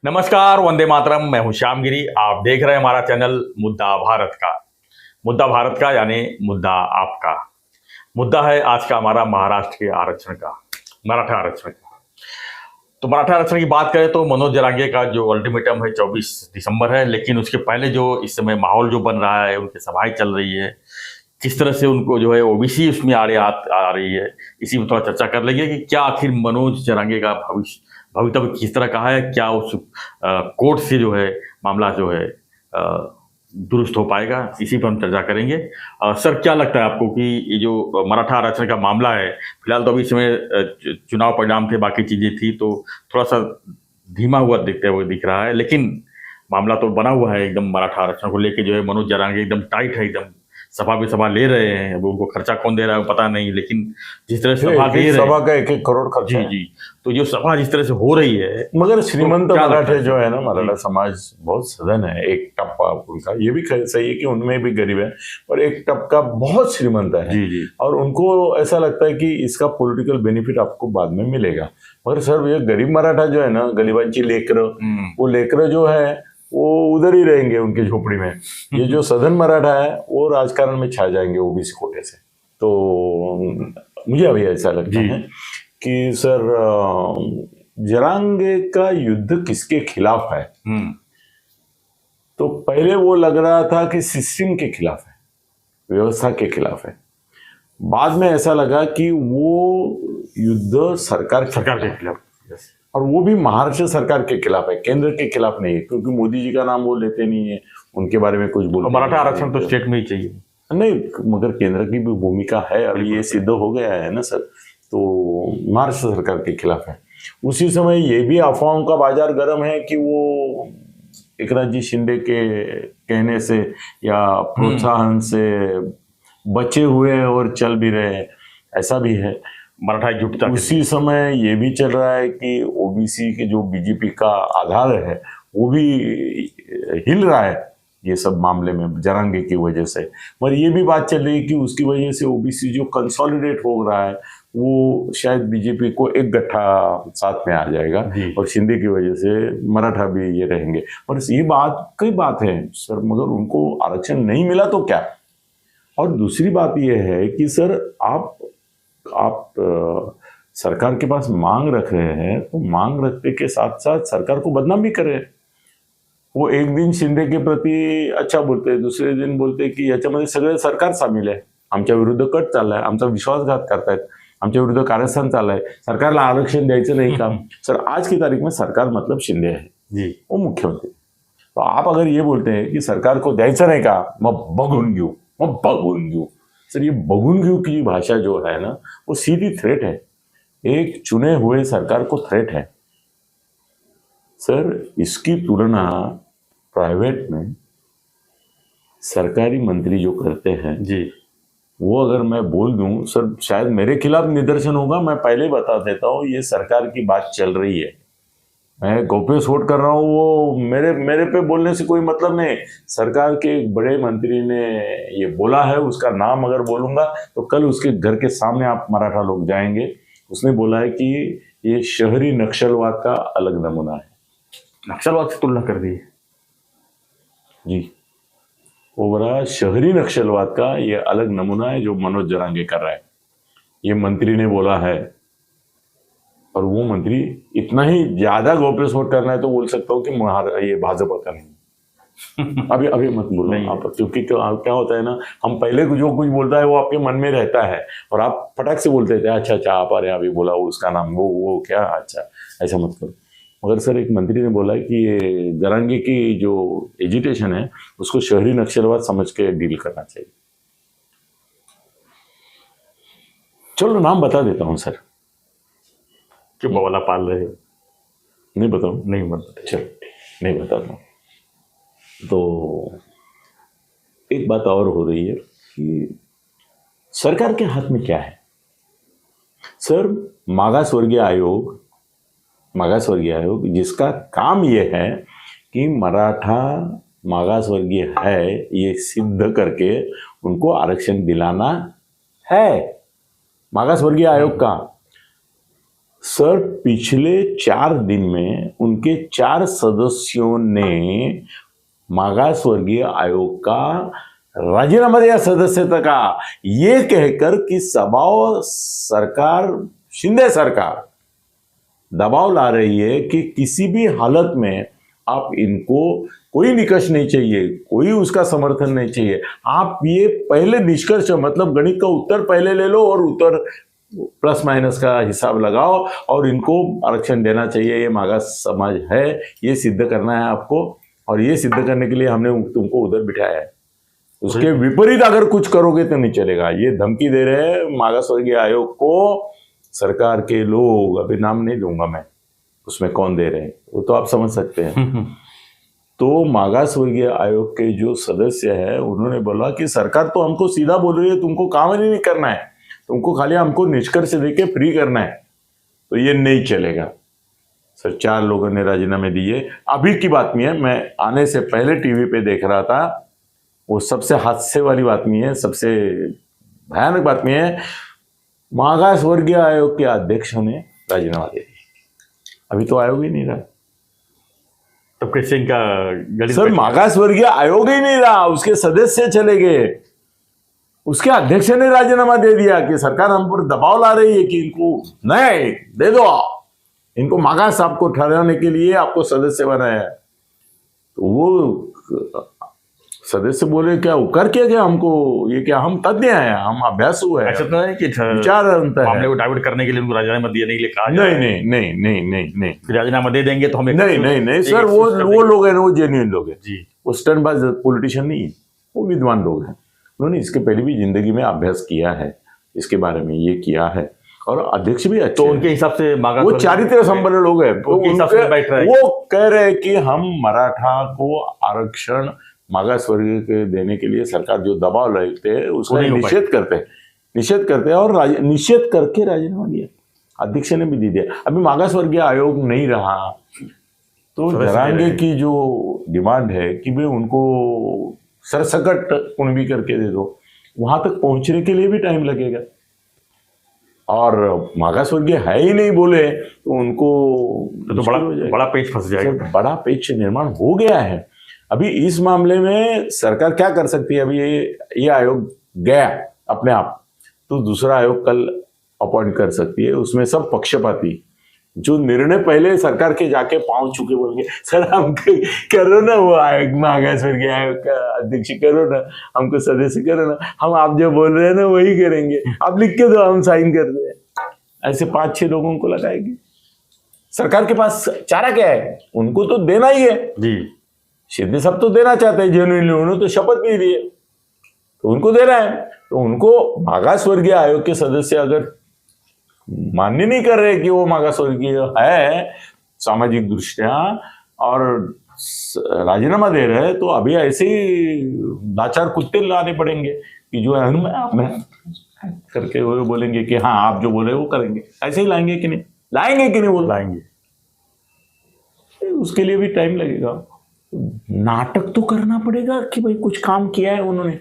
नमस्कार, वंदे मातरम। मैं हूं श्यामगिरी। आप देख रहे हैं हमारा चैनल मुद्दा भारत का। मुद्दा भारत का यानी मुद्दा आपका। मुद्दा है आज का हमारा महाराष्ट्र के आरक्षण का, मराठा आरक्षण का। तो मराठा आरक्षण की बात करें तो मनोज जरांगे का जो अल्टीमेटम है 24 दिसंबर है, लेकिन उसके पहले जो इस समय माहौल जो बन रहा है, उनकी सभाएं चल रही है, किस तरह से उनको जो है ओबीसी उसमें आ रही है, इसी में थोड़ा चर्चा कर लेंगे कि क्या आखिर मनोज जरांगे का भवितव्य किस तरह का है, क्या उस कोर्ट से जो है मामला जो है दुरुस्त हो पाएगा, इसी पर हम चर्चा करेंगे। सर, क्या लगता है आपको कि ये जो मराठा आरक्षण का मामला है, फिलहाल तो अभी इसमें चुनाव परिणाम थे, बाकी चीजें थी, तो थोड़ा सा धीमा हुआ दिख रहा है, लेकिन मामला तो बना हुआ है एकदम। मराठा आरक्षण को लेके जो है मनोज जरांगे एकदम टाइट है, एकदम सभा पे सभा ले रहे हैं। अब उनको खर्चा कौन दे रहा है पता नहीं, लेकिन जिस तरह से सभा दे रहे हैं, सभा का 1-1 करोड़ खर्चा जी जी, तो जो सभा जिस तरह से हो रही है, मगर श्रीमंत तो क्या मराठे लगता है? जो है ना, मराठा समाज बहुत सदन है। एक टप्पा उनका ये भी सही है कि उनमें भी गरीब है, और एक टपका बहुत श्रीमंत है। जी जी, और उनको ऐसा लगता है कि इसका पॉलिटिकल बेनिफिट आपको बाद में मिलेगा। मगर सर, ये गरीब मराठा जो है ना, गरीबांची लेकर, वो लेकर जो है वो उधर ही रहेंगे उनके झोपड़ी में। ये जो सदन मराठा है वो राजकारण में छा जाएंगे ओबीसी कोटे से। तो मुझे अभी ऐसा लगता है कि सर, जरांगे का युद्ध किसके खिलाफ है? तो पहले वो लग रहा था कि सिस्टम के खिलाफ है, व्यवस्था के खिलाफ है। बाद में ऐसा लगा कि वो युद्ध सरकार के खिलाफ, और वो भी महाराष्ट्र सरकार के खिलाफ है, केंद्र के खिलाफ नहीं है। क्योंकि मोदी जी का नाम वो लेते नहीं है, उनके बारे में कुछ बोलते मराठा आरक्षण तो स्टेट में ही चाहिए नहीं, मगर केंद्र की भी भूमिका है, और ये सिद्ध हो गया है ना सर। तो महाराष्ट्र सरकार के खिलाफ है। उसी समय ये भी अफवाहों का बाजार गर्म है कि वो एकनाथ जी शिंदे के कहने से या प्रोत्साहन से बचे हुए हैं और चल भी रहे हैं, ऐसा भी है। मराठा जुटता। उसी समय ये भी चल रहा है कि ओबीसी के जो बीजेपी का आधार है वो भी हिल रहा है ये सब मामले में जरांगे की वजह से। पर ये भी बात चल रही है कि उसकी वजह से ओबीसी जो कंसोलिडेट हो रहा है वो शायद बीजेपी को एक गट्ठा साथ में आ जाएगा, और शिंदे की वजह से मराठा भी ये रहेंगे। पर ये बात कई बात है सर, मगर उनको आरक्षण नहीं मिला तो क्या? और दूसरी बात यह है कि सर, आप सरकार के पास मांग रख रहे हैं, तो मांग रखने के साथ साथ सरकार को बदनाम भी कर रहे हैं। वो एक दिन शिंदे के प्रति अच्छा बोलते, दूसरे दिन बोलते की याच्यामध्ये सगळे सरकार सामील आहे, आमच्या विरुद्ध कट चाललाय, आमचा विश्वासघात करतायत, आमच्या विरुद्ध कारस्थान चाललंय, सरकारला आरक्षण द्यायचं नाही का? सर, आज की तारीख में सरकार मतलब शिंदे है जी, वो मुख्यमंत्री। तो आप अगर ये बोलते हैं कि सरकार को द्यायचं नाही का, मग बघून घेऊ, सर, ये बघून घेऊ की भाषा जो है ना, वो सीधी थ्रेट है, एक चुने हुए सरकार को थ्रेट है। सर, इसकी तुलना प्राइवेट में सरकारी मंत्री जो करते हैं जी, वो अगर मैं बोल दूं सर, शायद मेरे खिलाफ निदर्शन होगा। मैं पहले बता देता हूं, ये सरकार की बात चल रही है, मैं गौप्यस्फोट कर रहा हूँ, वो मेरे पे बोलने से कोई मतलब नहीं। सरकार के एक बड़े मंत्री ने ये बोला है, उसका नाम अगर बोलूंगा तो कल उसके घर के सामने आप मराठा लोग जाएंगे। उसने बोला है कि ये शहरी नक्सलवाद का अलग नमूना है। नक्सलवाद से तुलना कर दी जी, वो बोला शहरी नक्सलवाद का ये अलग नमूना है जो मनोज जरांगे कर रहा है, ये मंत्री ने बोला है। और वो मंत्री इतना ही ज्यादा गौप्यस्फोट करना है तो बोल सकता हूँ कि ये भाजपा का नहीं। अभी मत बोलो आप, क्योंकि क्या होता है ना, हम पहले जो कुछ बोलता है वो आपके मन में रहता है, और आप फटाक से बोलते थे अच्छा आप अरे अभी बोला उसका नाम वो क्या, अच्छा ऐसा मत करो। मगर सर, एक मंत्री ने बोला है कि ये जरांगे की जो एजिटेशन है उसको शहरी नक्सलवाद समझ के डील करना चाहिए। चलो नाम बता देता हूँ सर। क्यों बवाला पाल रहे हो? नहीं बताऊँ? नहीं बताते। चलो नहीं बताता। तो एक बात और हो रही है कि सरकार के हाथ में क्या है सर? मागासवर्गीय आयोग जिसका काम यह है कि मराठा मागासवर्गीय है ये सिद्ध करके उनको आरक्षण दिलाना है, मागासवर्गीय आयोग का। सर पिछले 4 दिन में उनके 4 सदस्यों ने मागासवर्गीय आयोग का राजीनामा दिया सदस्यता का, ये कहकर कि सबाव सरकार, शिंदे सरकार दबाव ला रही है कि किसी भी हालत में आप इनको कोई निकष नहीं चाहिए, कोई उसका समर्थन नहीं चाहिए, आप ये पहले निष्कर्ष मतलब गणित का उत्तर पहले ले लो और उत्तर प्लस माइनस का हिसाब लगाओ और इनको आरक्षण देना चाहिए, ये मागास समाज है, ये सिद्ध करना है आपको और ये सिद्ध करने के लिए हमने तुमको उधर बिठाया है। उसके विपरीत अगर कुछ करोगे तो नहीं चलेगा। ये धमकी दे रहे हैं मागासवर्गीय आयोग को सरकार के लोग, अभी नाम नहीं लूंगा मैं, उसमें कौन दे रहे हैं वो तो आप समझ सकते हैं। तो मागासवर्गीय आयोग के जो सदस्य है उन्होंने बोला कि सरकार तो हमको सीधा बोल रही है तुमको काम ही नहीं करना है, तुमको खाली हमको निष्कर्ष देके फ्री करना है, तो ये नहीं चलेगा। सर 4 लोगों ने राजीनामे दिए। अभी की बातमी है, मैं आने से पहले टीवी पे देख रहा था, वो सबसे हादसे वाली बातमी है, सबसे भयानक बातमी है, मागासवर्गीय आयोग के अध्यक्ष ने राजीनामा दे दिया। अभी तो आयोग ही नहीं रहा। तब कैसे इनका गणित? सर मागासवर्गीय आयोग ही नहीं रहा, उसके सदस्य चले गए, उसके अध्यक्ष ने राजीनामा दे दिया कि सरकार हम पर दबाव ला रही है कि इनको नहीं दे दो, इनको मागास आपको ठहराने के लिए आपको सदस्य बनाया। तो वो सदस्य बोले क्या कर क्या हमको, ये क्या हम तज्ञ हैं, हम अभ्यास हुए हैं, ऐसा तो नहीं कि विचार अंतर मामले है। को डाइवर्ट करने के लिए उनको राजीनामा दिया नहीं के लिए कहा नहीं नहीं नहीं नहीं नहीं नहीं कि राजीनामा दे देंगे तो हम नहीं नहीं नहीं सर, वो लोग हैं ना, वो जेन्युइन लोग हैं जी, वो स्टंटबाज पॉलिटिशियन नहीं है, वो विद्वान लोग हैं। उन्होंने इसके पहले भी जिंदगी में अभ्यास किया है, इसके बारे में ये किया है और अध्यक्ष भी अच्छे तो हैं। उनके हिसाब से वो चारित्र्य संपन्न लोग हैं, तो उनके हिसाब से बैठ रहा है। वो कह रहे हैं कि हम मराठा को आरक्षण मागासवर्गीय के देने के लिए सरकार जो दबाव लगाते हैं उसका निषेध करते हैं और निषेध करके राजीनामा दिया, अध्यक्ष ने भी दे दिया। अभी मागासवर्गीय आयोग नहीं रहा तो जरांगे की जो डिमांड है कि भाई उनको सरसकट कुणबी करके दे दो, वहां तक पहुंचने के लिए भी टाइम लगेगा और मागासवर्गीय है ही नहीं बोले तो उनको तो बड़ा पेच फंस जाएगा। बड़ा पेच निर्माण हो गया है। अभी इस मामले में सरकार क्या कर सकती है? अभी ये आयोग गया अपने आप, तो दूसरा आयोग कल अपॉइंट कर सकती है, उसमें सब पक्षपाती जो निर्णय पहले सरकार के जाके पहुंच चुके बोलेंगे सर हम करो ना, वो आयोग मागासवर्गीय आयोग का अध्यक्ष करो ना, हमको सदस्य करो ना, हम आप जो बोल रहे हैं ना वही करेंगे, आप लिख के दो हम साइन कर दे। ऐसे 5-6 लोगों को लगाएगी। सरकार के पास चारा क्या है? उनको तो देना ही है जी, शिंदे सब तो देना चाहते हैं जेन्युइनली, उन्होंने तो शपथ भी दी है तो उनको देना है। तो उनको मागासवर्गीय आयोग के सदस्य अगर मान्य नहीं कर रहे कि वो मागासवर्गीय है सामाजिक दृष्टिया और राजीनामा दे रहे हैं, तो अभी ऐसे ही लाचार कुत्ते लाने पड़ेंगे कि जो है करके वो बोलेंगे कि हाँ आप जो बोले वो करेंगे। ऐसे ही लाएंगे कि नहीं लाएंगे वो लाएंगे, उसके लिए भी टाइम लगेगा। नाटक तो करना पड़ेगा कि भाई कुछ काम किया है उन्होंने,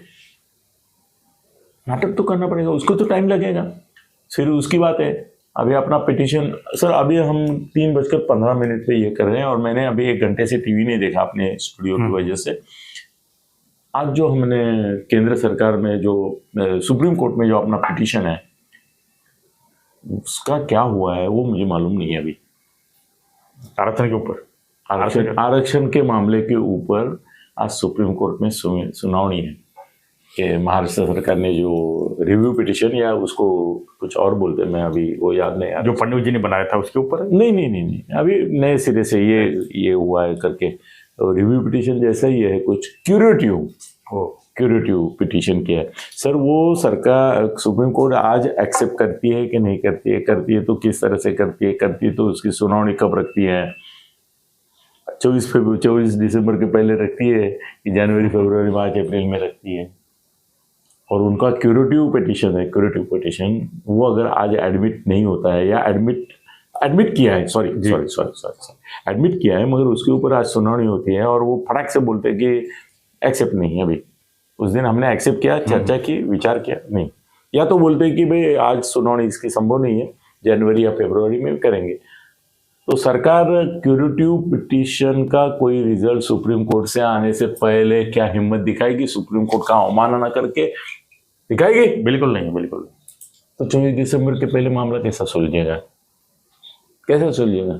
नाटक तो करना पड़ेगा, उसको तो टाइम लगेगा। फिर उसकी बात है अभी अपना पिटीशन। सर अभी हम 3:15 पे ये कर रहे हैं और मैंने अभी 1 घंटे से टीवी नहीं देखा अपने स्टूडियो की वजह से। आज जो हमने केंद्र सरकार में जो सुप्रीम कोर्ट में जो अपना पिटीशन है उसका क्या हुआ है वो मुझे मालूम नहीं है। अभी आरक्षण के ऊपर, आरक्षण के मामले के ऊपर आज सुप्रीम कोर्ट में सुनावनी है कि महाराष्ट्र सरकार ने जो रिव्यू पिटीशन या उसको कुछ और बोलते हैं, मैं अभी वो याद नहीं आ रहा, जो फडणवीस जी ने बनाया था उसके ऊपर। नहीं, अभी नए सिरे से ये हुआ है करके रिव्यू पिटीशन जैसा ही है, कुछ क्यूरेटिव पिटीशन किया है। सर वो सरकार सुप्रीम कोर्ट आज एक्सेप्ट करती है कि नहीं करती है, करती है तो किस तरह से करती है तो उसकी सुनावनी कब रखती है? 24 दिसंबर के पहले रखती है कि जनवरी, फरवरी, मार्च, अप्रैल में रखती है। और उनका क्यूरेटिव पिटीशन वो अगर आज एडमिट नहीं होता है या एडमिट किया है, सॉरी एडमिट किया है, मगर उसके ऊपर आज सुनावनी होती है और वो फटाक से बोलते हैं कि एक्सेप्ट नहीं है। अभी उस दिन हमने एक्सेप्ट किया, चर्चा की, विचार किया नहीं, या तो बोलते हैं कि भाई आज सुनावनी इसकी संभव नहीं है, जनवरी या फरवरी में करेंगे। तो सरकार क्यूरेटिव पिटीशन का कोई रिजल्ट सुप्रीम कोर्ट से आने से पहले क्या हिम्मत दिखाएगी? सुप्रीम कोर्ट का अवमानना करके दिखाएगी? बिल्कुल नहीं, बिल्कुल नहीं। तो 24 दिसंबर के पहले मामला कैसा सुलझेगा? कैसे सुलझेगा?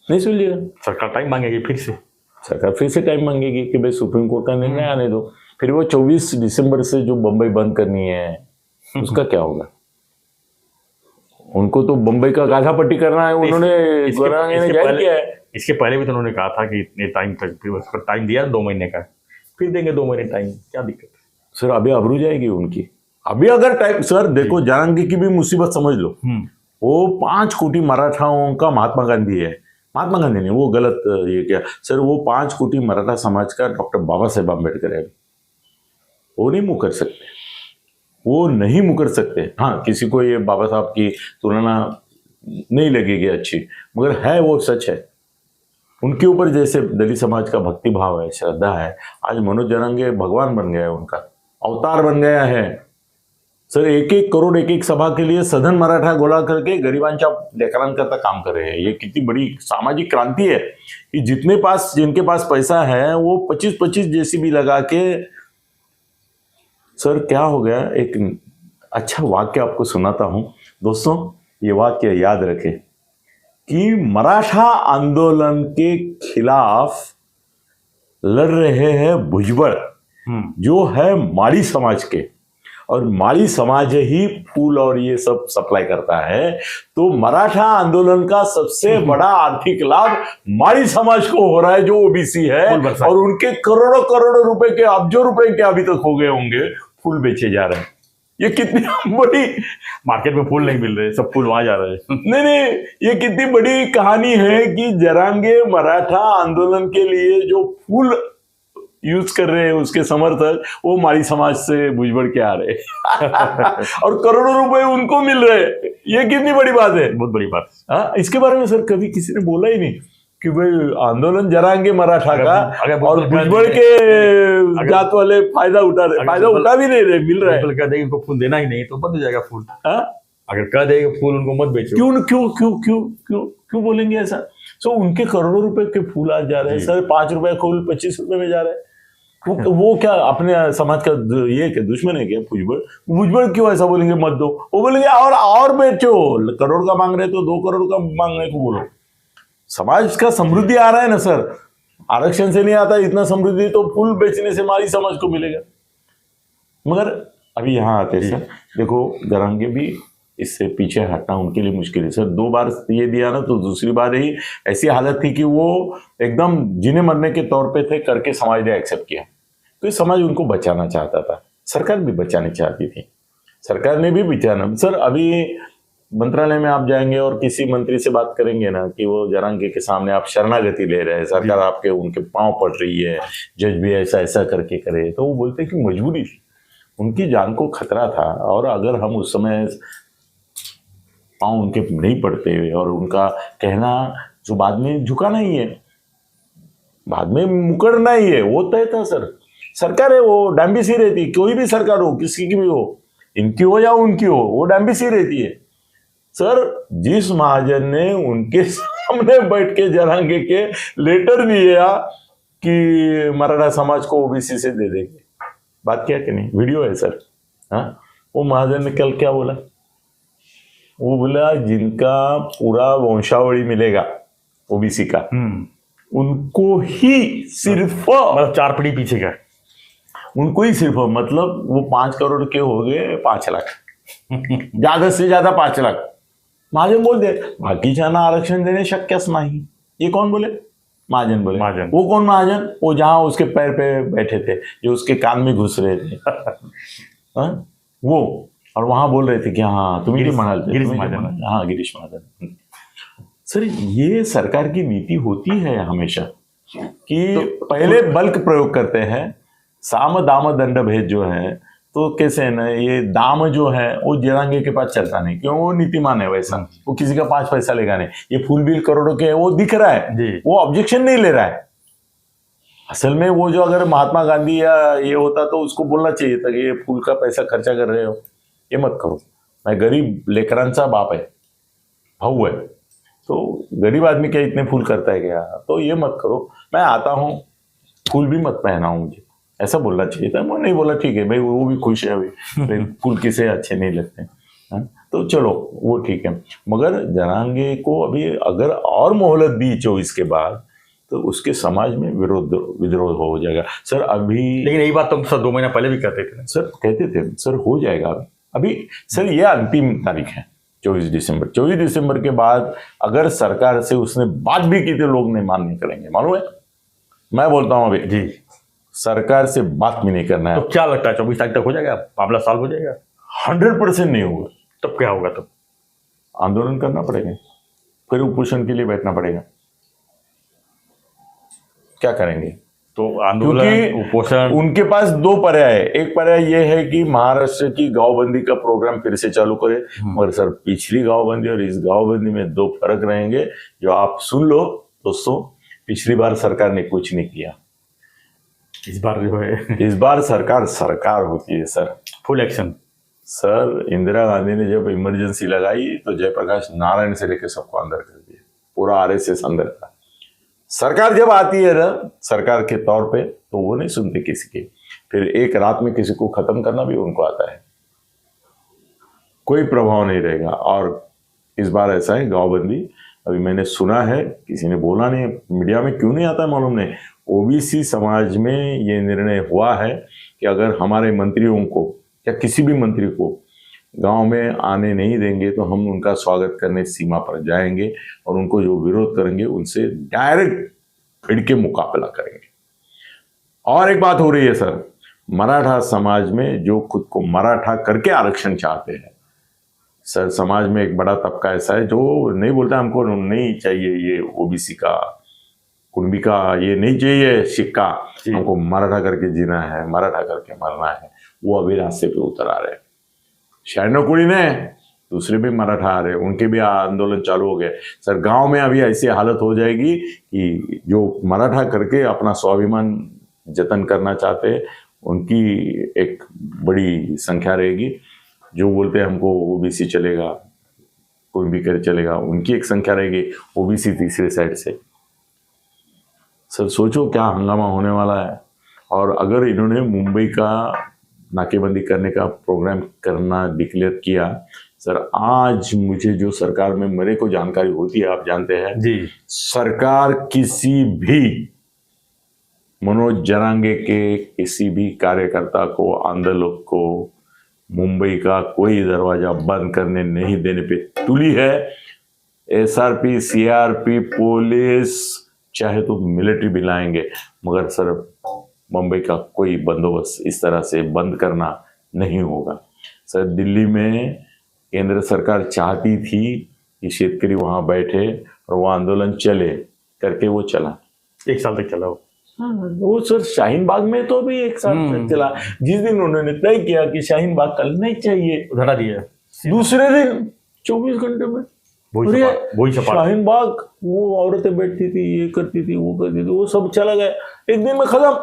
नहीं सुलझेगा। सरकार टाइम मांगेगी फिर से। सरकार फिर से टाइम मांगेगी कि भाई सुप्रीम कोर्ट का निर्णय आने दो। फिर वो 24 दिसंबर से जो बंबई बंद करनी है उसका क्या होगा? उनको तो बंबई का गाधा पट्टी करना है, उन्होंने जाहिर किया है। इसके पहले भी तो उन्होंने कहा था कि इतने टाइम तक, फिर उसको टाइम दिया 2 महीने का, फिर देंगे 2 महीने टाइम, क्या दिक्कत है? सर अभी अबरू जाएगी उनकी। अभी अगर टाइम, सर देखो जरांगे की भी मुसीबत समझ लो। वो 5 कोटी मराठाओं का महात्मा गांधी है। महात्मा गांधी नहीं, वो गलत ये क्या सर, वो 5 कोटी मराठा समाज का डॉक्टर बाबा साहेब आम्बेडकर है। वो नहीं मुकर सकते, वो नहीं मुकर सकते। हाँ, किसी को ये बाबा साहब की तुलना नहीं लगेगी अच्छी, मगर है वो सच है। उनके ऊपर जैसे दलित समाज का भक्ति भाव है, श्रद्धा है, आज मनोज जरांगे भगवान बन गया है, उनका अवतार बन गया है। सर 1-1 करोड़ 1-1 सभा के लिए सधन मराठा गोळा करके गरिबांच्या लेकरांकरता काम कर रहे हैं। ये कितनी बड़ी सामाजिक क्रांति है कि जिनके पास पैसा है वो 25-25 जेसीबी लगा के। सर क्या हो गया, एक अच्छा वाक्य आपको सुनाता हूं दोस्तों, ये वाक्य याद रखें कि मराठा आंदोलन के खिलाफ लड़ रहे हैं भुजबल, जो है माली समाज के, और माली समाज ही फूल और ये सब सप्लाई करता है। तो मराठा आंदोलन का सबसे बड़ा आर्थिक लाभ माली समाज को हो रहा है, जो ओबीसी है, और उनके करोड़ों करोड़ों रुपए के, अब्जों रुपए के अभी तक हो गए होंगे, फूल बेचे जा रहे हैं। ये कितनी बड़ी, मार्केट में फूल नहीं मिल रहे, सब फूल वहां जा रहे हैं। नहीं, ये कितनी बड़ी कहानी है कि जरांगे मराठा आंदोलन के लिए जो फूल यूज कर रहे हैं उसके समर्थक, वो माली समाज से भुजबल के आ रहे हैं और करोड़ों रुपए उनको मिल रहे हैं। ये कितनी बड़ी बात है, बहुत बड़ी बात। हाँ, इसके बारे में सर कभी किसी ने बोला ही नहीं कि भाई आंदोलन जरांगे मराठा का और भुजबल के जात वाले फायदा उठा रहे, फायदा उठा भी नहीं रहे, मिल रहा है। कह देंगे उनको फूल देना ही नहीं तो बंद हो जाएगा फूल। अगर कह देंगे फूल उनको मत बेचो, क्यों क्यों क्यों क्यों क्यों क्यों बोलेंगे ऐसा? सो उनके करोड़ों रुपए के फूल आज जा रहे हैं सर, 5 रुपए फूल 25 रुपए में जा रहे हैं। वो क्या अपने समाज का ये क्या दुश्मन है क्या भुजबल? क्यों ऐसा बोलेंगे मत दो? वो बोलेंगे और बेचो, करोड़ का मांग रहे तो 2 करोड़ का मांगने को बोलो। समाज का समृद्धि आ रहा है ना सर, आरक्षण से नहीं आता इतना समृद्धि, तो फूल बेचने से हमारी समाज को मिलेगा। मगर अभी यहाँ आते सर, देखो जरांगे भी इससे पीछे हटना उनके लिए मुश्किल है सर। 2 बार ये दिया ना, तो दूसरी बार ही ऐसी हालत थी कि वो एकदम जीने मरने के तौर पे थे, करके समाज ने एक्सेप्ट किया। तो ये समाज उनको बचाना चाहता था, सरकार भी बचानी चाहती थी, सरकार ने भी बचाना। सर अभी मंत्रालय में आप जाएंगे और किसी मंत्री से बात करेंगे ना कि वो जरांगे के सामने आप शरणागति ले रहे हैं, सरकार आपके उनके पांव पड़ रही है, जज भी ऐसा ऐसा करके करे, तो वो बोलते कि मजबूरी थी, उनकी जान को खतरा था, और अगर हम उस समय पांव उनके नहीं पड़ते हुए और उनका कहना जो बाद में झुकाना ही है, बाद में मुकरना ही है, वो तय था सर। सरकार है वो डांबी सी रहती, कोई भी सरकार हो, किसी की भी हो, इनकी हो या उनकी हो, वो डांबी सी रहती है सर। जिस महाजन ने उनके सामने बैठ के जरांगे के लेटर दिया कि मराठा समाज को ओबीसी से दे देंगे, बात क्या कि नहीं, वीडियो है सर। हाँ, वो महाजन ने कल क्या बोला? वो बोला जिनका पूरा वंशावली मिलेगा ओबीसी का, उनको ही सिर्फ, मतलब 4 पीढ़ी पीछे का, उनको ही सिर्फ, मतलब वो 5 करोड़ के हो गए 5 लाख ज्यादा से ज्यादा 5 लाख। महाजन बोल दे बाकीच्यांना आरक्षण देणे शक्यच नाही। ये कौन बोले? महाजन बोले। महाजन। वो कौन महाजन? वो जहां उसके पैर पे बैठे थे, जो उसके कान में घुस रहे थे वो, और वहां बोल रहे थे कि हाँ तुम्हें गिरीश महाजन, हाँ गिरीश महाजन। सर ये सरकार की नीति होती है हमेशा कि तो पहले बल्क प्रयोग करते हैं, साम दाम दंड भेद जो है, तो कैसे है ना, ये दाम जो है वो जरांगे के पास चलता नहीं, क्यों? वो नीतिमान है वैसा, वो किसी का 5 पैसा लेगा नहीं। ये फूल बिल करोड़ों के है, वो दिख रहा है, वो ऑब्जेक्शन नहीं ले रहा है। असल में वो जो अगर महात्मा गांधी या ये होता तो उसको बोलना चाहिए था कि ये फूल का पैसा खर्चा कर रहे हो, ये मत करो, मैं गरीब लेकरांचा बाप है, भाऊ है, तो गरीब आदमी क्या इतने फूल करता है क्या? तो ये मत करो, मैं आता हूँ, फूल भी मत पहनाओ मुझे, ऐसा बोलना चाहिए था। मैं नहीं बोला, ठीक है भाई, वो भी खुश है अभी, भाई फूल किसे अच्छे नहीं लगते, हाँ? तो चलो वो ठीक है। मगर जरांगे को अभी अगर और मोहलत दी 24 के बाद, तो उसके समाज में विद्रोह हो जाएगा सर। अभी लेकिन यही बात तो सर 2 महीना पहले भी कहते थे। सर कहते थे सर हो जाएगा अभी सर, ये अंतिम तारीख है 24 दिसंबर। 24 दिसंबर के बाद अगर सरकार से उसने बात भी की तो लोग नहीं मान्य करेंगे, मालूम है। मैं बोलता हूं अभी जी, सरकार से बात भी नहीं करना है। तो क्या लगता है 24 तारीख तक हो जाएगा, मामला सॉल्व हो जाएगा? 100% नहीं होगा। तब क्या होगा? तब आंदोलन करना पड़ेगा, फिर उपोषण के लिए बैठना पड़ेगा। क्या करेंगे? तो आंदोलन, क्योंकि उपोषण, उनके पास 2 पर्याय है। एक पर्याय ये है कि महाराष्ट्र की गांवबंदी का प्रोग्राम फिर से चालू करे, मगर सर पिछली गांवबंदी और इस गांवबंदी में 2 फर्क रहेंगे, जो आप सुन लो दोस्तों। पिछली बार सरकार ने कुछ नहीं किया, इस बार जो है इस बार सरकार होती है sir, full action. Sir Indira Gandhi ने जब इमरजेंसी लगाई तो जयप्रकाश नारायण से लेकर सबको अंदर कर दिया, पूरा आरएसएस अंदर था। सरकार जब आती है ना सरकार के तौर पे, तो वो नहीं सुनते किसी की। फिर एक रात में किसी को खत्म करना भी उनको आता है, कोई प्रभाव नहीं रहेगा। और इस बार ऐसा है, गांवबंदी अभी मैंने सुना है, किसी ने बोला नहीं, मीडिया में क्यों नहीं आता है मालूम नहीं। ओबीसी समाज में ये निर्णय हुआ है कि अगर हमारे मंत्रियों को या किसी भी मंत्री को गांव में आने नहीं देंगे तो हम उनका स्वागत करने सीमा पर जाएंगे और उनको जो विरोध करेंगे उनसे डायरेक्ट भिड़ के मुकाबला करेंगे। और एक बात हो रही है सर, मराठा समाज में जो खुद को मराठा करके आरक्षण चाहते हैं सर, समाज में एक बड़ा तबका ऐसा है जो नहीं बोलता हमको नहीं चाहिए ये ओबीसी का, कुणबी का, ये नहीं चाहिए सिक्का, हमको मराठा करके जीना है, मराठा करके मरना है। वो अभी रास्ते पे उतर आ रहे हैं। शरणकुड़ी ने दूसरे भी मराठा आ रहे, उनके भी आंदोलन चालू हो गए सर। गांव में अभी ऐसी हालत हो जाएगी कि जो मराठा करके अपना स्वाभिमान जतन करना चाहते हैं उनकी एक बड़ी संख्या रहेगी। जो बोलते हैं हमको ओबीसी चलेगा, कोई भी कर चलेगा, उनकी एक संख्या रहेगी, ओबीसी तीसरे साइड से। सर सोचो क्या हंगामा होने वाला है। और अगर इन्होंने मुंबई का नाकेबंदी करने का प्रोग्राम करना डिक्लेयर किया सर, आज मुझे जो सरकार में मेरे को जानकारी होती है, आप जानते हैं जी, सरकार किसी भी मनोज जरांगे के किसी भी कार्यकर्ता को, आंदोलक को मुंबई का कोई दरवाजा बंद करने नहीं देने पे तुली है। एसआरपी, सीआरपी, पुलिस, चाहे तो मिलिट्री भी लाएंगे, मगर सर मुंबई का कोई बंदोबस्त इस तरह से बंद करना नहीं होगा। सर दिल्ली में केंद्र सरकार चाहती थी कि शेतकरी वहां बैठे और वो आंदोलन चले, करके वो चला, 1 साल तक चला वो सर शाहीन बाग में तो भी 1 साल तक चला। जिस दिन उन्होंने तय किया कि शाहीन बाग कल नहीं चाहिए, धरा दिया, दूसरे दिन 24 घंटे में वही सपाट। शाहीन बाग, वो औरतें बैठती थी, ये करती थी, वो करती थी, वो सब चला गया, एक दिन में खत्म।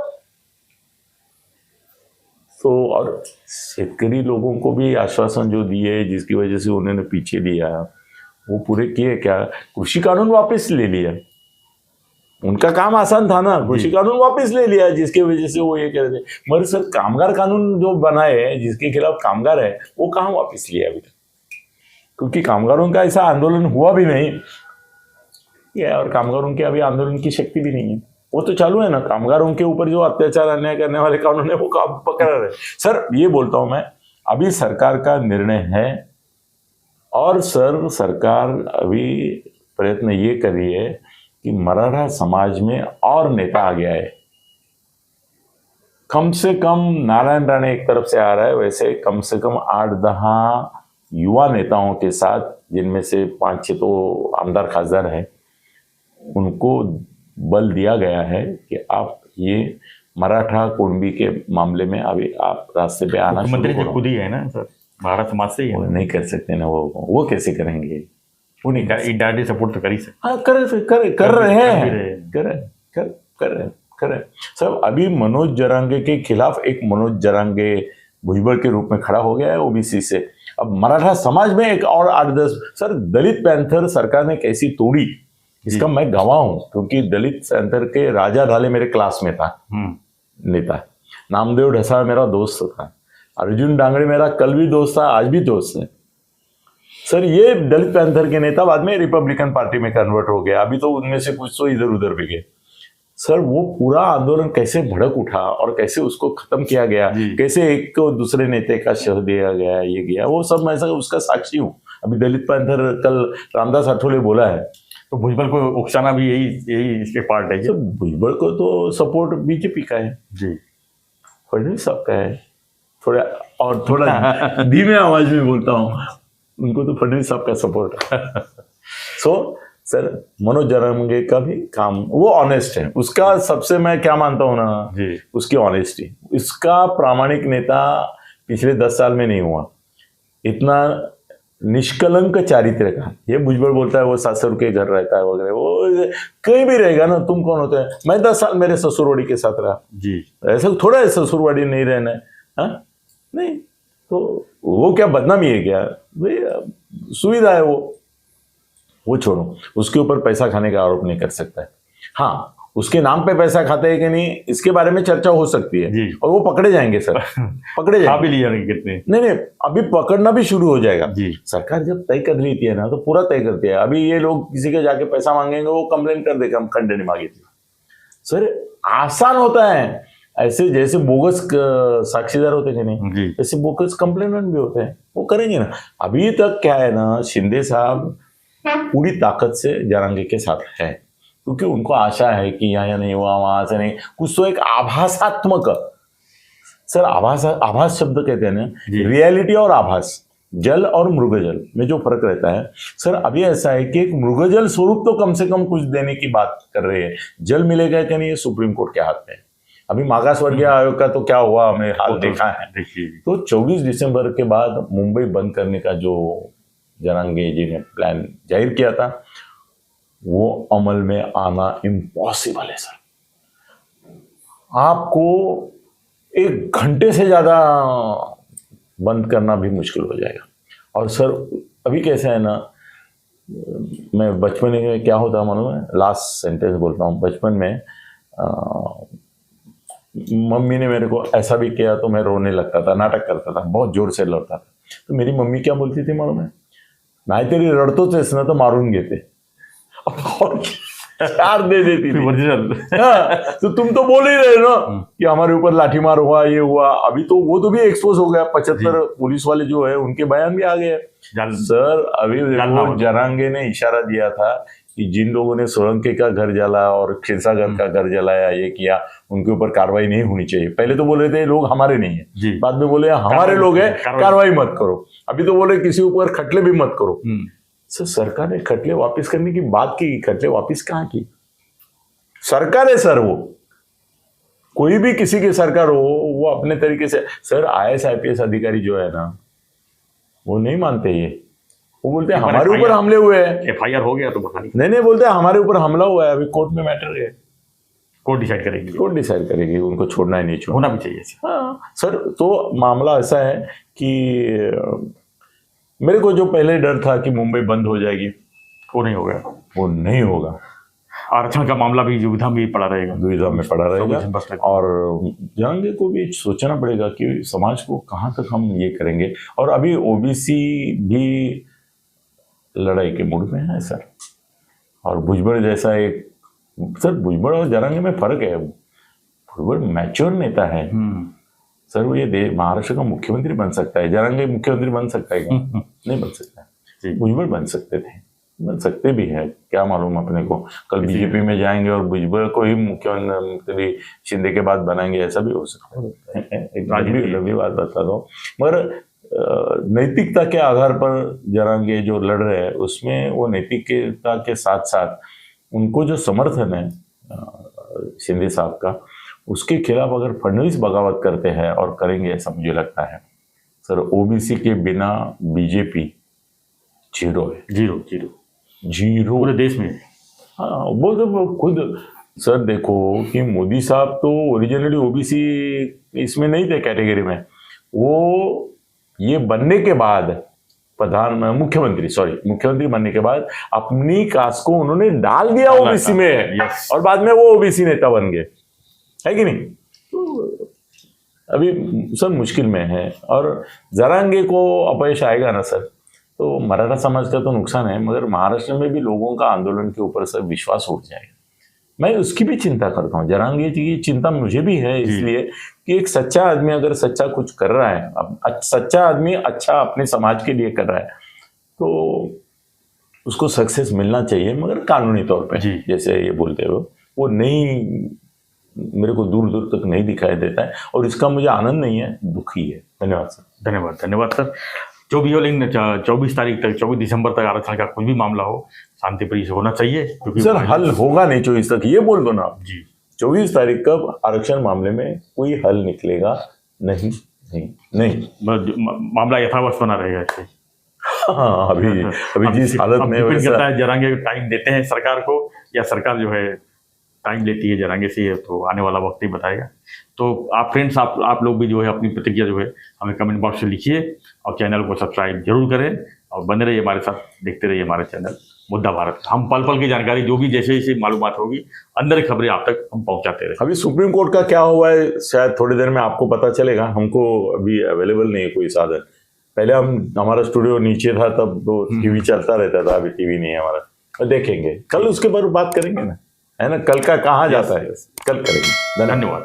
तो और शेतकरी लोगों को भी आश्वासन जो दिए, जिसकी वजह से उन्होंने पीछे लिया, वो पूरे किए क्या? कृषि कानून वापस ले लिया, उनका काम आसान था ना, कृषि कानून वापस ले लिया, जिसकी वजह से वो ये कह रहे थे। मगर सर कामगार कानून जो बनाए, जिसके खिलाफ कामगार है, वो कहाँ वापस लिया अभी तक? क्योंकि कामगारों का ऐसा आंदोलन हुआ भी नहीं ये, और कामगारों के अभी आंदोलन की शक्ति भी नहीं है। वो तो चालू है ना, कामगारों के ऊपर जो अत्याचार अन्याय करने वाले कानून है वो काम पकड़ रहे। सर ये बोलता हूं मैं, अभी सरकार का निर्णय है और सर सरकार अभी प्रयत्न ये कर रही है कि मराठा समाज में और नेता आ गया है। कम से कम नारायण राणे एक तरफ से आ रहा है, वैसे कम से कम 8-10 युवा नेताओं के साथ, जिनमें से 5-6 तो आमदार खासदार हैं, उनको बल दिया गया है कि आप ये मराठा कुणबी के मामले में अभी आप रास्ते पे आना शुरू मुख्यमंत्री करो। खुद ही है ना सर, महाराष्ट्र समाज से ही है। वो नहीं कर सकते ना, वो कैसे करेंगे? वो नहीं कर सकते। इंडायरेक्टली सपोर्ट तो कर ही सकते। हाँ कर रहे हैं सब। अभी मनोज जरांगे के खिलाफ एक मनोज जरांगे भुजबल के रूप में खड़ा हो गया है ओबीसी से, अब मराठा समाज में एक और 8-10 सर दलित पैंथर सरकार ने कैसी तोड़ी इसका मैं गवाह हूं, क्योंकि दलित पैंथर के राजा ढाले मेरे क्लास में था नेता, नामदेव ढसा मेरा दोस्त था, अर्जुन डांगरे मेरा कल भी दोस्त था, आज भी दोस्त है सर। ये दलित पैंथर के नेता बाद में रिपब्लिकन पार्टी में कन्वर्ट हो गया, अभी तो उनमें से कुछ तो इधर उधर भी गए सर। वो पूरा आंदोलन कैसे भड़क उठा और कैसे उसको खत्म किया गया, कैसे एक को दूसरे नेता का शह दिया गया, ये गया, वो सब मैं उसका साक्षी हूँ। अभी दलित पैंथर कल रामदास आठवले बोला है, तो भुजबल को उकसाना भी यही इसके पार्ट है। तो भुजबल को तो सपोर्ट बीजेपी का है जी, फडणवीस साहब का है, थोड़ा धीमे आवाज में बोलता हूँ, उनको तो फडणवीस साहब का सपोर्ट है। सो सर मनोज जरांगे का भी काम, वो ऑनेस्ट है, उसका सबसे मैं क्या मानता हूँ ना जी, उसकी ऑनेस्टी, इसका प्रामाणिक नेता पिछले 10 साल में नहीं हुआ, इतना निष्कलंक चारित्र का। ये भुजबल बोलता है वो ससुर के घर रहता है वगैरह, वो कहीं भी रहेगा ना, तुम कौन होते हैं, मैं 10 साल मेरे ससुरवाड़ी के साथ रहा जी, ऐसा थोड़ा है ससुरवाड़ी नहीं रहना है, हाँ नहीं, तो वो क्या बदनामी है क्या भाई, सुविधा है वो छोड़ो, उसके ऊपर पैसा खाने का आरोप नहीं कर सकता है। हाँ उसके नाम पे पैसा खाते हैं कि नहीं इसके बारे में चर्चा हो सकती है जी, और वो पकड़े जाएंगे सर, पकड़े खा जाएंगे भी लिया कितने, नहीं अभी पकड़ना भी शुरू हो जाएगा जी। सरकार जब तय कर लेती है ना तो पूरा तय करती है। अभी ये लोग किसी के जाके पैसा मांगेंगे, वो कंप्लेन कर देगा हम खंड नहीं मांगी थी सर, आसान होता है ऐसे, जैसे बोगस साक्षीदार होते हैं नहीं जी, ऐसे बोगस कंप्लेनेंट भी होते हैं, वो करेंगे ना। अभी तक क्या है ना, शिंदे साहब पूरी ताकत से जरांगे के साथ है, क्योंकि उनको आशा है कि यहाँ नहीं हुआ, वहां से नहीं, कुछ तो एक आभासात्मक सर, आभास शब्द कहते हैं ना, रियलिटी और आभास, जल और मृगजल में जो फर्क रहता है सर, अभी ऐसा है कि एक मृगजल स्वरूप तो कम से कम कुछ देने की बात कर रहे हैं, जल मिलेगा कि नहीं ये सुप्रीम कोर्ट के हाथ में है। अभी मागास वर्गीय आयोग का तो क्या हुआ हमें हाल देखा है। तो 24 दिसंबर के बाद मुंबई बंद करने का जो जरांगे जी ने प्लान जाहिर किया था वो अमल में आना इम्पॉसिबल है सर। आपको 1 घंटे से ज्यादा बंद करना भी मुश्किल हो जाएगा। और सर अभी कैसे है ना, मैं बचपन में क्या होता मालूम है, लास्ट सेंटेंस बोलता हूँ, बचपन में मम्मी ने मेरे को ऐसा भी किया तो मैं रोने लगता था, नाटक करता था, बहुत जोर से लड़ता था। तो मेरी मम्मी क्या बोलती थी मालूम है, नाही तरी रडतोच ना तो मारून घेते और 4 दे देती थी। हाँ, तो तुम तो बोल ही रहे ना कि हमारे ऊपर लाठीमार हुआ, ये हुआ। अभी तो वो तो भी एक्सपोज हो गया, 75 पुलिस वाले जो है उनके बयान भी आ गए सर। अभी वो जरांगे ने इशारा दिया था कि जिन लोगों ने सोलंकी का घर जला और क्षीरसागर का घर जलाया, ये किया, उनके ऊपर कार्रवाई नहीं होनी चाहिए। पहले तो बोले थे लोग हमारे नहीं है, बाद में बोले हमारे लोग हैं, कार्रवाई मत करो। अभी तो बोले किसी ऊपर खटले भी मत करो। सर सरकार ने खटले वापस करने की बात की, खटले वापस कहाँ की? सरकार है सर, वो कोई भी किसी की सरकार हो, वो अपने तरीके से। सर IAS IPS अधिकारी जो है ना वो नहीं मानते, ये वो बोलते हैं हमारे ऊपर हमले हुए हैं। FIR हो गया तो पता नहीं बोलते हैं हमारे ऊपर हमला हुआ है, अभी कोर्ट में मैटर है, कोर्ट डिसाइड करेगी, कोर्ट डिसाइड करेगी उनको छोड़ना है नहीं छोड़ना। होना भी चाहिए। हाँ सर, तो मामला ऐसा है कि मेरे को जो पहले डर था कि मुंबई बंद हो जाएगी, वो नहीं होगा, वो नहीं होगा। आरक्षण का मामला भी दुविधा में पड़ा रहेगा, दुविधा में पड़ा रहेगा। और जरांगे को भी सोचना पड़ेगा कि समाज को कहाँ तक हम ये करेंगे। और अभी OBC भी लड़ाई के मूड में है सर। और भुजबल जैसा एक सर, भुजबल और जरांगे में फर्क है। भुजबल मैच्योर नेता है सर, वो ये महाराष्ट्र का मुख्यमंत्री बन सकता है। जरांगे मुख्यमंत्री बन सकता है क्या? नहीं बन सकता है। भुजबल बन सकते थे, बन सकते भी है, क्या मालूम अपने को। कल बीजेपी में जाएंगे और भुजबल को ही मुख्यमंत्री शिंदे के बाद बनाएंगे, ऐसा भी हो सकता है। एक लंबी बात बता दो, मगर नैतिकता के आधार पर जरांगे जो लड़ रहे हैं उसमें वो नैतिकता के साथ साथ उनको जो समर्थन है शिंदे साहब का, उसके खिलाफ अगर फडणवीस बगावत करते हैं और करेंगे ऐसा मुझे लगता है सर, OBC के बिना बीजेपी जीरो है, जीरो पूरे देश में। हाँ वो तो खुद सर देखो कि मोदी साहब तो ओरिजिनली OBC इसमें नहीं थे कैटेगरी में, वो ये बनने के बाद मुख्यमंत्री बनने के बाद अपनी कास्ट को उन्होंने डाल दिया ओबीसी में, यस। और बाद में वो ओबीसी नेता बन गए, है कि नहीं? तो अभी सर मुश्किल में है, और जरांगे को अपयश आएगा ना सर, तो मराठा समाज का तो नुकसान है, मगर महाराष्ट्र में भी लोगों का आंदोलन के ऊपर सर विश्वास उठ जाएगा। मैं उसकी भी चिंता करता हूँ, जरांगे जी की चिंता मुझे भी है, इसलिए कि एक सच्चा आदमी अगर सच्चा कुछ कर रहा है, सच्चा आदमी अच्छा अपने समाज के लिए कर रहा है, तो उसको सक्सेस मिलना चाहिए, मगर कानूनी तौर पे, जैसे ये बोलते हो वो नहीं, मेरे को दूर दूर तक नहीं दिखाई देता है, और इसका मुझे आनंद नहीं है, दुखी है। धन्यवाद सर। धन्यवाद सर। जो भी हो, लेकिन 24 तारीख तक, 24 दिसंबर तक आरक्षण का कुछ भी मामला हो, शांतिप्रिय से होना चाहिए, क्योंकि सर हल होगा नहीं 24 तक, ये बोल दो ना आप जी। 24 तारीख का आरक्षण मामले में कोई हल निकलेगा नहीं, मामला यथावत बना रहेगा इससे। हाँ, अभी जिस हालत में करता है, जरांगे टाइम देते हैं सरकार को, या सरकार जो है टाइम लेती है जरांगे से, तो आने वाला वक्त ही बताएगा। तो आप फ्रेंड्स, आप लोग भी जो है अपनी प्रतिक्रिया जो है हमें कमेंट बॉक्स में लिखिए, और चैनल को सब्सक्राइब जरूर करें, और बने रहिए हमारे साथ, देखते रहिए हमारे चैनल मुद्दा भारत। हम पल पल की जानकारी, जो भी जैसे जैसे मालूमात होगी, अंदर की खबरें आप तक हम पहुंचाते रहे। अभी सुप्रीम कोर्ट का क्या हुआ है, शायद थोड़ी देर में आपको पता चलेगा, हमको अभी अवेलेबल नहीं है कोई साधन। पहले हमारा स्टूडियो नीचे था, तब तो टीवी चलता रहता था, अभी टीवी नहीं है हमारा। देखेंगे कल, उसके बारे में बात करेंगे ना, है ना, कल का कहाँ जाता है, कल करेंगे। धन्यवाद।